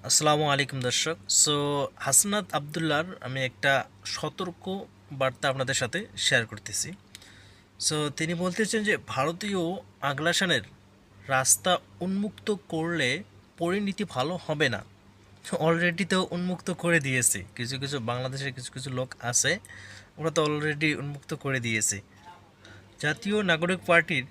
আসসালামু আলাইকুম দর্শক। হাসনাত আবদুল্লাহর আমি একটা সতর্ক বার্তা আপনাদের সাথে শেয়ার করতেছি। তিনি বলতেছেন যে ভারতীয় আগ্রাসনের রাস্তা উন্মুক্ত করলে পরিণতি ভালো হবে না। অলরেডি তো উন্মুক্ত করে দিয়েছে, কিছু কিছু বাংলাদেশের কিছু কিছু লোক আছে, ওরা তো অলরেডি উন্মুক্ত করে দিয়েছে। জাতীয় নাগরিক পার্টির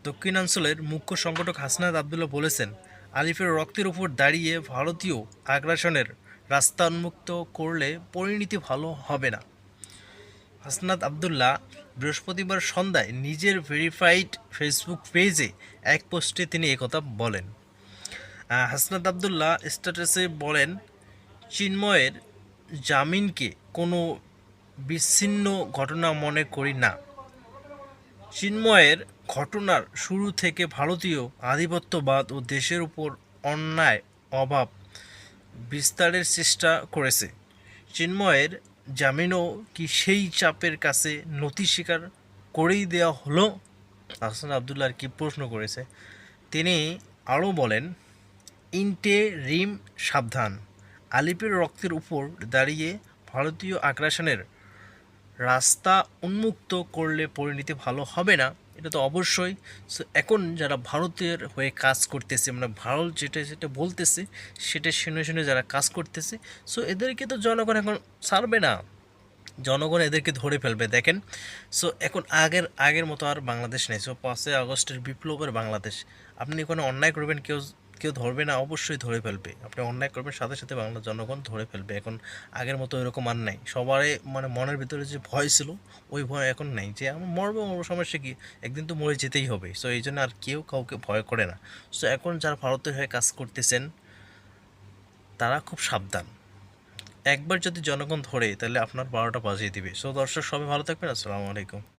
দক্ষিণাঞ্চলের মুখ্য সংগঠক হাসনাত আবদুল্লাহ বলেছেন, আলিফের রক্তের উপর দাঁড়িয়ে ভারতীয় আগ্রাসনের রাস্তা উন্মুক্ত করলে পরিণতি ভালো হবে না। হাসনাত আবদুল্লাহ বৃহস্পতিবার সন্ধ্যায় নিজের ভেরিফাইড ফেসবুক পেজে এক পোস্টে তিনি একথা বলেন। হাসনাত আবদুল্লাহ স্ট্যাটাসে বলেন, চিন্ময়ের জামিনকে কোনো বিচ্ছিন্ন ঘটনা মনে করি না। চিন্ময়ের ঘটনার শুরু থেকে ভারতীয় আধিপত্যবাদ ও দেশের উপর অন্যায় অভাব বিস্তারের চেষ্টা করেছে। চিন্ময়ের জামিনও কি সেই চাপের কাছে নতি স্বীকার করেই দেওয়া হলো? হাসান আবদুল্লাহ আর কি প্রশ্ন করেছে। তিনি আরও বলেন, ইন্টেরিম সাবধান, আলিপের রক্তের উপর দাঁড়িয়ে ভারতীয় আগ্রাসনের রাস্তা উন্মুক্ত করলে পরিণতি ভালো হবে না, এটা তো অবশ্যই। এখন যারা ভারতের হয়ে কাজ করতেছে, মানে ভারত যেটা যেটা বলতেছে সেটা শুনে শুনে যারা কাজ করতেছে, এদেরকে তো জনগণ এখন ছাড়বে না, জনগণ এদেরকে ধরে ফেলবে। দেখেন, এখন আগের আগের মতো আর বাংলাদেশ নেই। 5ই আগস্টের বিপ্লবের বাংলাদেশ। আপনি কোনো অন্যায় করবেন, কেউ কেউ ধরবে না, অবশ্যই ধরে ফেলবে। আপনি অন্যায় করবেন, সাথে সাথে বাংলা জনগণ ধরে ফেলবে। এখন আগের মতো এরকম আর নাই। সবারই মানে মনের ভিতরে যে ভয় ছিল, ওই ভয় এখন নেই, যে আমার মরবো, সমস্যা কি, একদিন তো মরে যেতেই হবে। এই জন্য আর কেউ কাউকে ভয় করে না। এখন যারা ভারতের হয়ে কাজ করতেছেন তারা খুব সাবধান। একবার যদি জনগণ ধরে, তাহলে আপনার 12টা বাজিয়ে দিবে। দর্শক সবাই ভালো থাকবেন। আসসালামু আলাইকুম।